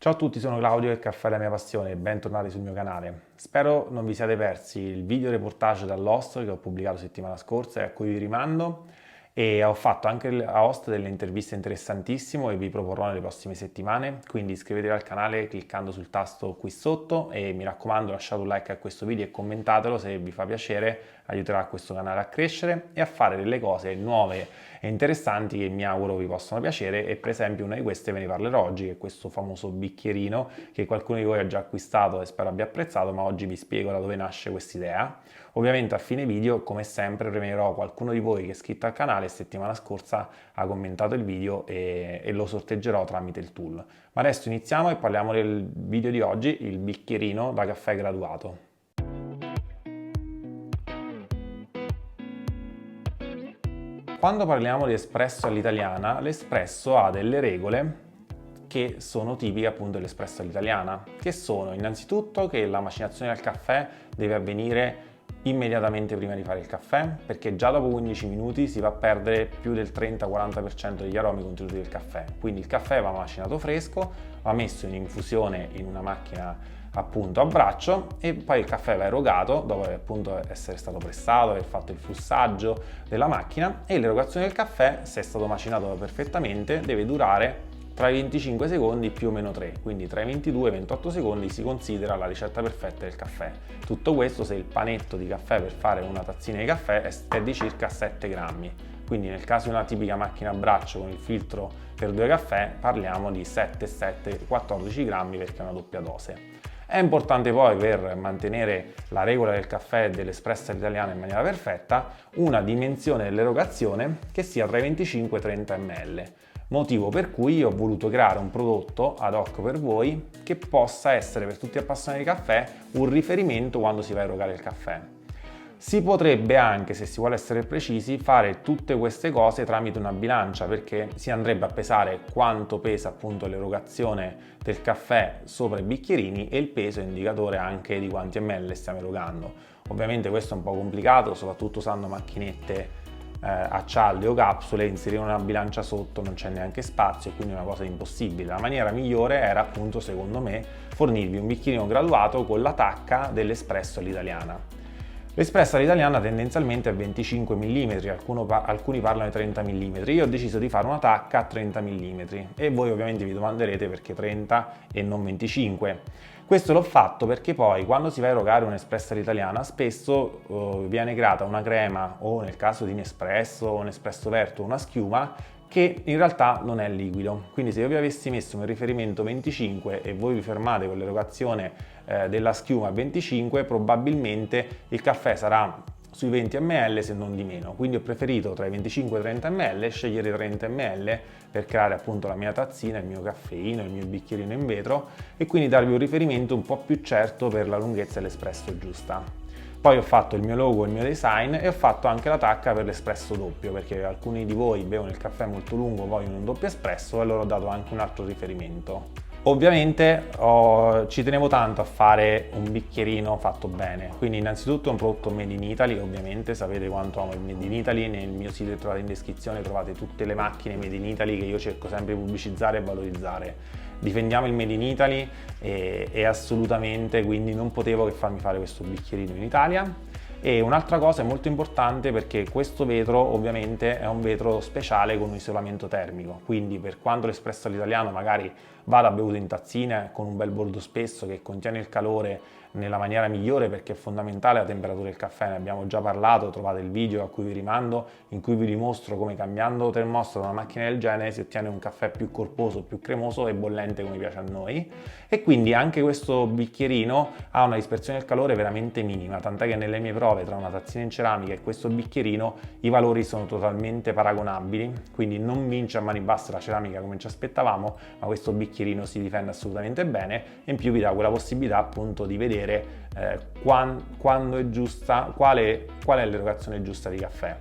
Ciao a tutti, sono Claudio e il caffè è la mia passione e bentornati sul mio canale. Spero non vi siate persi il video reportage dall'Host che ho pubblicato settimana scorsa e a cui vi rimando, e ho fatto anche a Host delle interviste interessantissime e vi proporrò nelle prossime settimane, quindi iscrivetevi al canale cliccando sul tasto qui sotto e mi raccomando lasciate un like a questo video e commentatelo se vi fa piacere, aiuterà questo canale a crescere e a fare delle cose nuove e interessanti che mi auguro vi possano piacere, e per esempio una di queste ve ne parlerò oggi, che è questo famoso bicchierino che qualcuno di voi ha già acquistato e spero abbia apprezzato, ma oggi vi spiego da dove nasce quest'idea. Ovviamente a fine video, come sempre, premierò qualcuno di voi che è iscritto al canale e settimana scorsa ha commentato il video e lo sorteggerò tramite il tool. Ma adesso iniziamo e parliamo del video di oggi, il bicchierino da caffè graduato. Quando parliamo di espresso all'italiana, l'espresso ha delle regole che sono tipiche appunto dell'espresso all'italiana, che sono innanzitutto che la macinazione del caffè deve avvenire immediatamente prima di fare il caffè, perché già dopo 15 minuti si va a perdere più del 30-40% degli aromi contenuti del caffè. Quindi il caffè va macinato fresco, va messo in infusione in una macchina appunto a braccio e poi il caffè va erogato dopo appunto essere stato pressato, aver fatto il flussaggio della macchina, e l'erogazione del caffè, se è stato macinato perfettamente, deve durare tra i 25 secondi più o meno 3, quindi tra i 22 e i 28 secondi si considera la ricetta perfetta del caffè. Tutto questo se il panetto di caffè per fare una tazzina di caffè è di circa 7 grammi, quindi nel caso di una tipica macchina a braccio con il filtro per 2 caffè parliamo di 7, 14 grammi perché è una doppia dose. È importante poi, per mantenere la regola del caffè e dell'espresso all'italiana in maniera perfetta, una dimensione dell'erogazione che sia tra i 25 e i 30 ml. Motivo per cui ho voluto creare un prodotto ad hoc per voi che possa essere per tutti gli appassionati di caffè un riferimento quando si va a erogare il caffè. Si potrebbe anche, se si vuole essere precisi, fare tutte queste cose tramite una bilancia, perché si andrebbe a pesare quanto pesa appunto l'erogazione del caffè sopra i bicchierini e il peso è indicatore anche di quanti ml stiamo erogando. Ovviamente questo è un po' complicato, soprattutto usando macchinette a cialde o capsule, inserire una bilancia sotto non c'è neanche spazio e quindi è una cosa impossibile. La maniera migliore era appunto, secondo me, fornirvi un bicchierino graduato con la tacca dell'espresso all'italiana. L'espresso all'italiana tendenzialmente è 25 mm, alcuni parlano di 30 mm, io ho deciso di fare una tacca a 30 mm e voi ovviamente vi domanderete perché 30 e non 25. Questo l'ho fatto perché poi quando si va a erogare un espresso all'italiana spesso viene creata una crema, o nel caso di Nespresso o Nespresso Vertuo una schiuma, che in realtà non è liquido. Quindi se io vi avessi messo un riferimento 25 e voi vi fermate con l'erogazione della schiuma a 25, probabilmente il caffè sarà sui 20 ml se non di meno. Quindi ho preferito tra i 25 e i 30 ml scegliere 30 ml per creare appunto la mia tazzina, il mio caffeino, il mio bicchierino in vetro, e quindi darvi un riferimento un po' più certo per la lunghezza dell'espresso giusta. Poi ho fatto il mio logo, il mio design, e ho fatto anche la tacca per l'espresso doppio, perché alcuni di voi bevono il caffè molto lungo, vogliono un doppio espresso, e allora ho dato anche un altro riferimento. Ovviamente ci tenevo tanto a fare un bicchierino fatto bene, quindi innanzitutto è un prodotto made in Italy, ovviamente sapete quanto amo il made in Italy, nel mio sito che trovate in descrizione trovate tutte le macchine made in Italy che io cerco sempre di pubblicizzare e valorizzare. Difendiamo il made in Italy e assolutamente, quindi non potevo che farmi fare questo bicchierino in Italia. E un'altra cosa è molto importante, perché questo vetro ovviamente è un vetro speciale con un isolamento termico, quindi per quanto l'espresso all'italiano magari vada bevuto in tazzine con un bel bordo spesso che contiene il calore nella maniera migliore, perché è fondamentale la temperatura del caffè, ne abbiamo già parlato, trovate il video a cui vi rimando in cui vi dimostro come cambiando termostato da una macchina del genere si ottiene un caffè più corposo, più cremoso e bollente come piace a noi. E quindi anche questo bicchierino ha una dispersione del calore veramente minima, tant'è che nelle mie prove tra una tazzina in ceramica e questo bicchierino i valori sono totalmente paragonabili, quindi non vince a mani basse la ceramica come ci aspettavamo, ma questo bicchierino si difende assolutamente bene e in più vi dà quella possibilità appunto di vedere quando è giusta, qual è l'erogazione giusta di caffè.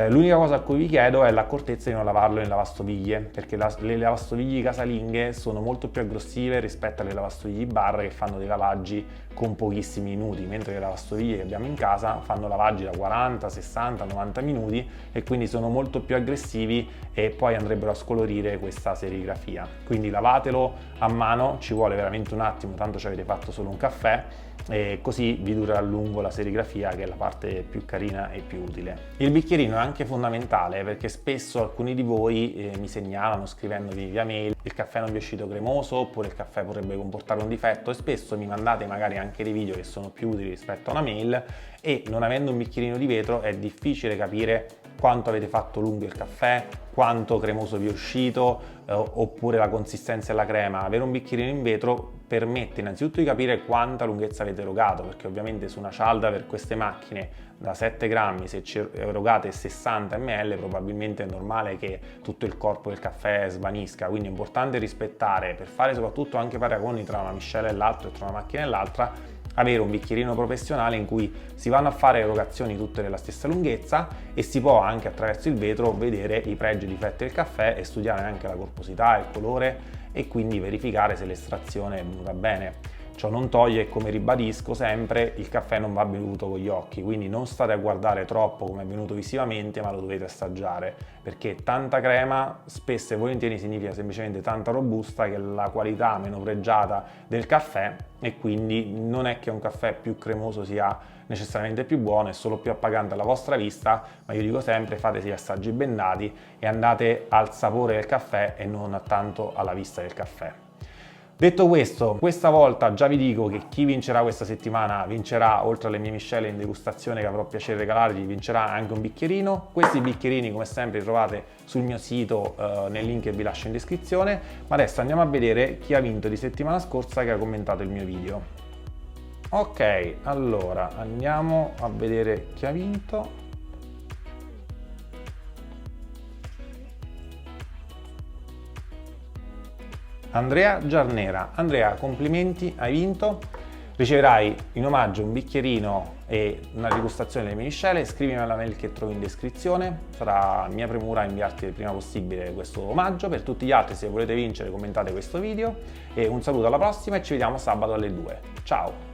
L'unica cosa a cui vi chiedo è l'accortezza di non lavarlo in lavastoviglie, perché le lavastoviglie casalinghe sono molto più aggressive rispetto alle lavastoviglie bar che fanno dei lavaggi con pochissimi minuti, mentre le lavastoviglie che abbiamo in casa fanno lavaggi da 40, 60, 90 minuti e quindi sono molto più aggressivi e poi andrebbero a scolorire questa serigrafia. Quindi lavatelo a mano, ci vuole veramente un attimo, tanto ci avete fatto solo un caffè, e così vi durerà a lungo la serigrafia, che è la parte più carina e più utile. Il bicchierino è anche fondamentale perché spesso alcuni di voi mi segnalano scrivendovi via mail: il caffè non vi è uscito cremoso, oppure il caffè potrebbe comportare un difetto, e spesso mi mandate magari anche dei video che sono più utili rispetto a una mail, e non avendo un bicchierino di vetro è difficile capire quanto avete fatto lungo il caffè, quanto cremoso vi è uscito, oppure la consistenza della crema. Avere un bicchierino in vetro permette innanzitutto di capire quanta lunghezza avete erogato, perché ovviamente su una cialda per queste macchine da 7 grammi, se ci erogate 60 ml, probabilmente è normale che tutto il corpo del caffè svanisca, quindi è importante rispettare, per fare soprattutto anche paragoni tra una miscela e l'altra e tra una macchina e l'altra, avere un bicchierino professionale in cui si vanno a fare erogazioni tutte della stessa lunghezza e si può anche attraverso il vetro vedere i pregi e i difetti del caffè e studiare anche la corposità, il colore, e quindi verificare se l'estrazione è venuta bene. Ciò non toglie, come ribadisco sempre, il caffè non va bevuto con gli occhi, quindi non state a guardare troppo come è venuto visivamente, ma lo dovete assaggiare, perché tanta crema spesso e volentieri significa semplicemente tanta robusta, che è la qualità meno pregiata del caffè, e quindi non è che un caffè più cremoso sia necessariamente più buono, è solo più appagante alla vostra vista, ma io dico sempre: fatevi assaggi bendati e andate al sapore del caffè e non tanto alla vista del caffè. Detto questo, questa volta già vi dico che chi vincerà questa settimana vincerà, oltre alle mie miscele in degustazione che avrò piacere di regalargli, vincerà anche un bicchierino. Questi bicchierini, come sempre, li trovate sul mio sito nel link che vi lascio in descrizione. Ma adesso andiamo a vedere chi ha vinto di settimana scorsa, che ha commentato il mio video. Ok, allora andiamo a vedere chi ha vinto. Andrea Giarnera. Andrea, complimenti, hai vinto. Riceverai in omaggio un bicchierino e una degustazione delle mie miscele. Scrivimi alla mail che trovi in descrizione, sarà mia premura inviarti il prima possibile questo omaggio. Per tutti gli altri, se volete vincere, commentate questo video, e un saluto alla prossima e ci vediamo sabato alle 2. Ciao!